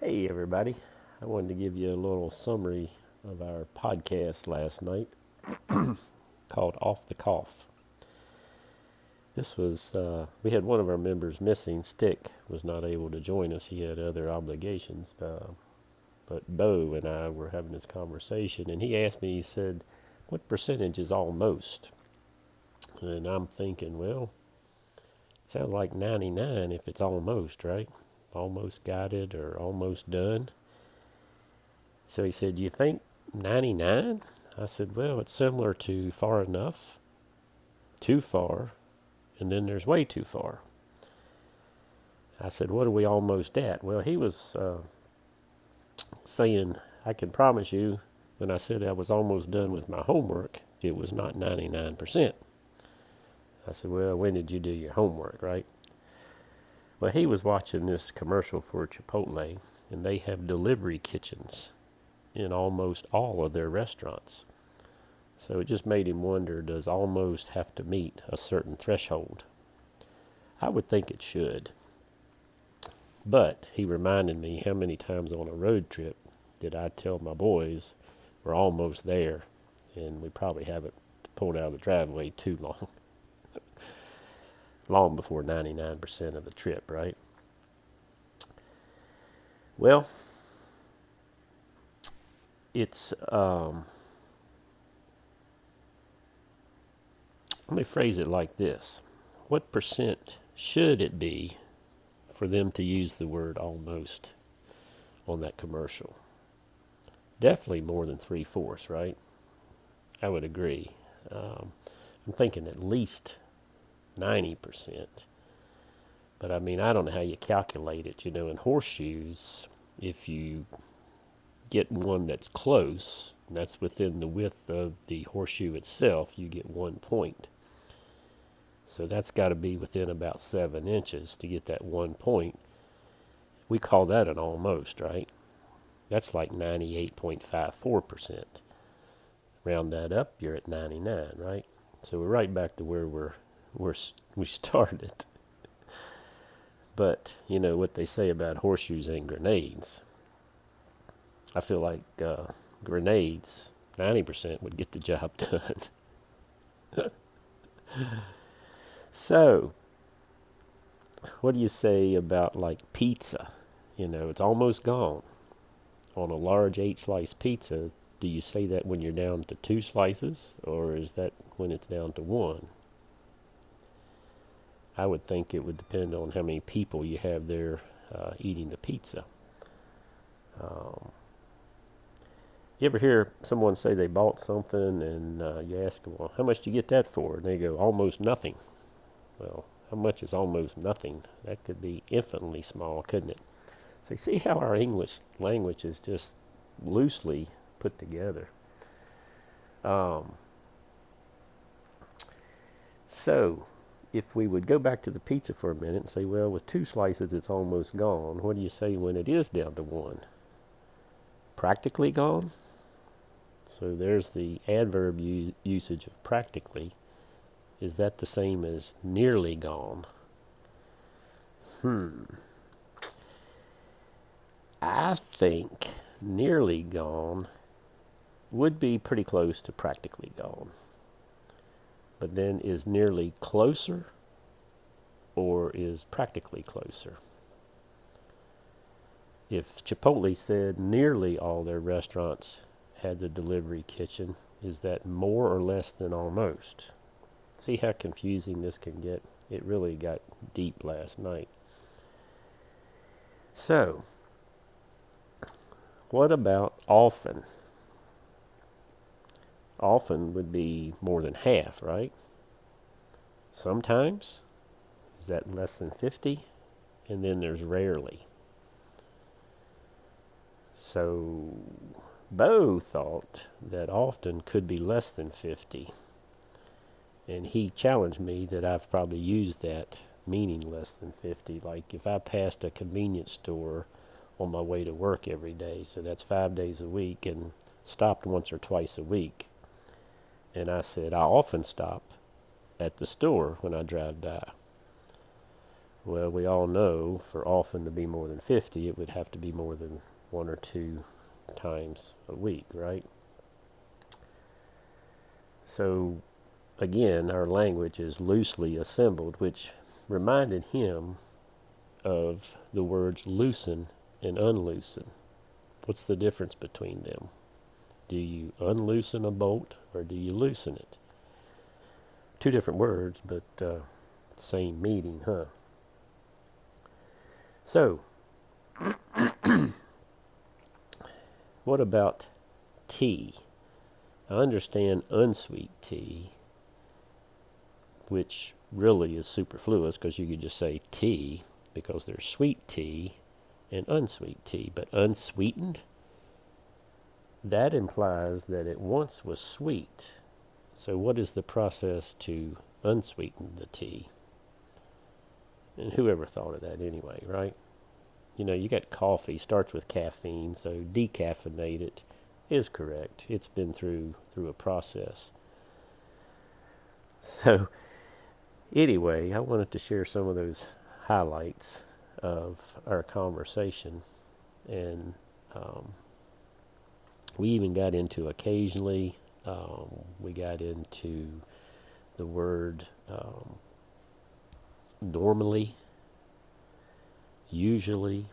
Hey, everybody. I wanted to give you a little summary of our podcast last night called Off the Cough. We had one of our members missing. Stick was not able to join us. He had other obligations. But Bo and I were having this conversation, and he asked me, he said, what percentage is almost? And I'm thinking, well, sounds like 99 if it's almost, right? Almost got it or almost done. So he said, you think 99? I said, well, it's similar to far enough, too far, and then there's way too far. I said, what are we almost at? Well, he was saying, I can promise you, when I said I was almost done with my homework, it was not 99%. I said, well, when did you do your homework, right? Well, he was watching this commercial for Chipotle, and they have delivery kitchens in almost all of their restaurants. So it just made him wonder, does almost have to meet a certain threshold? I would think it should. But he reminded me how many times on a road trip did I tell my boys we're almost there, and we probably haven't pulled out of the driveway too long. Long before 99% of the trip, right? Well, it's, let me phrase it like this. What percent should it be for them to use the word almost on that commercial? Definitely more than 3/4, right? I would agree. I'm thinking at least 90%. But I mean, I don't know how you calculate it. In horseshoes, if you get one that's close, and that's within the width of the horseshoe itself, you get 1 point. So that's got to be within about 7 inches to get that 1 point. We call that an almost, right? That's like 98.54%. Round that up, you're at 99, right? So we're right back to where we started. But you know what they say about horseshoes and grenades. I feel like grenades, 90% would get the job done. So, what do you say about like pizza? It's almost gone. On a large 8-slice pizza, do you say that when you're down to 2 slices, or is that when it's down to 1? I would think it would depend on how many people you have there eating the pizza. Um, you ever hear someone say they bought something and you ask them, well, how much did you get that for? And they go, almost nothing. Well, how much is almost nothing? That could be infinitely small, couldn't it? So you see how our English language is just loosely put together. Um, so if we would go back to the pizza for a minute and say, well, with 2 slices it's almost gone, what do you say when it is down to 1? Practically gone? So there's the adverb usage of practically. Is that the same as nearly gone? I think nearly gone would be pretty close to practically gone. But then is nearly closer or is practically closer? If Chipotle said nearly all their restaurants had the delivery kitchen, is that more or less than almost? See how confusing this can get? It really got deep last night. So, what about often? Often would be more than half, right? Sometimes? Is that less than 50? And then there's rarely. So, Bo thought that often could be less than 50. And he challenged me that I've probably used that meaning less than 50. Like if I passed a convenience store on my way to work every day, so that's 5 days a week, and stopped once or twice a week. And I said, I often stop at the store when I drive by. Well, we all know for often to be more than 50, it would have to be more than 1 or 2 times a week, right? So, again, our language is loosely assembled, which reminded him of the words loosen and unloosen. What's the difference between them? Do you unloosen a bolt or do you loosen it? Two different words, but same meaning, huh? So, what about tea? I understand unsweet tea, which really is superfluous because you could just say tea because there's sweet tea and unsweet tea. But unsweetened, that implies that it once was sweet. So what is the process to unsweeten the tea? And whoever thought of that anyway, right? You know, you got coffee, starts with caffeine, so decaffeinate it is correct. It's been through a process. So anyway, I wanted to share some of those highlights of our conversation. And we even got into occasionally, we got into the word normally, usually,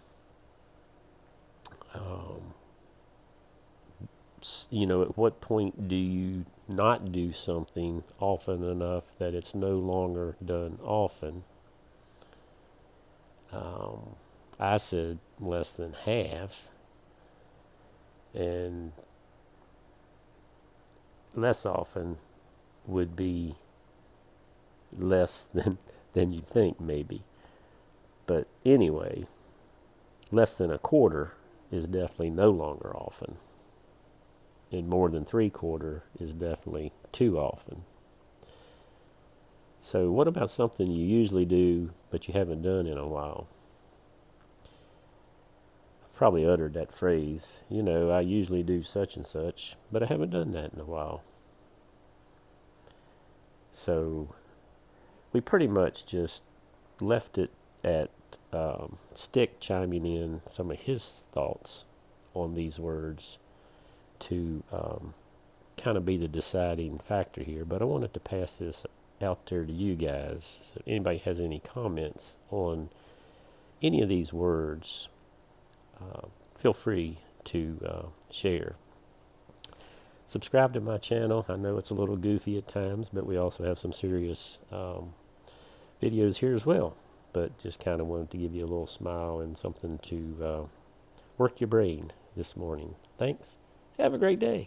you know, at what point do you not do something often enough that it's no longer done often? I said less than half, and less often would be less than you'd think, maybe. But anyway, less than a quarter is definitely no longer often. And more than 3/4 is definitely too often. So what about something you usually do but you haven't done in a while? I've probably uttered that phrase, you know, I usually do such and such, but I haven't done that in a while. So we pretty much just left it at Stick chiming in some of his thoughts on these words to kind of be the deciding factor here. But I wanted to pass this out there to you guys. So if anybody has any comments on any of these words, feel free to share. Subscribe to my channel. I know it's a little goofy at times, but we also have some serious videos here as well. But just kind of wanted to give you a little smile and something to work your brain this morning. Thanks. Have a great day.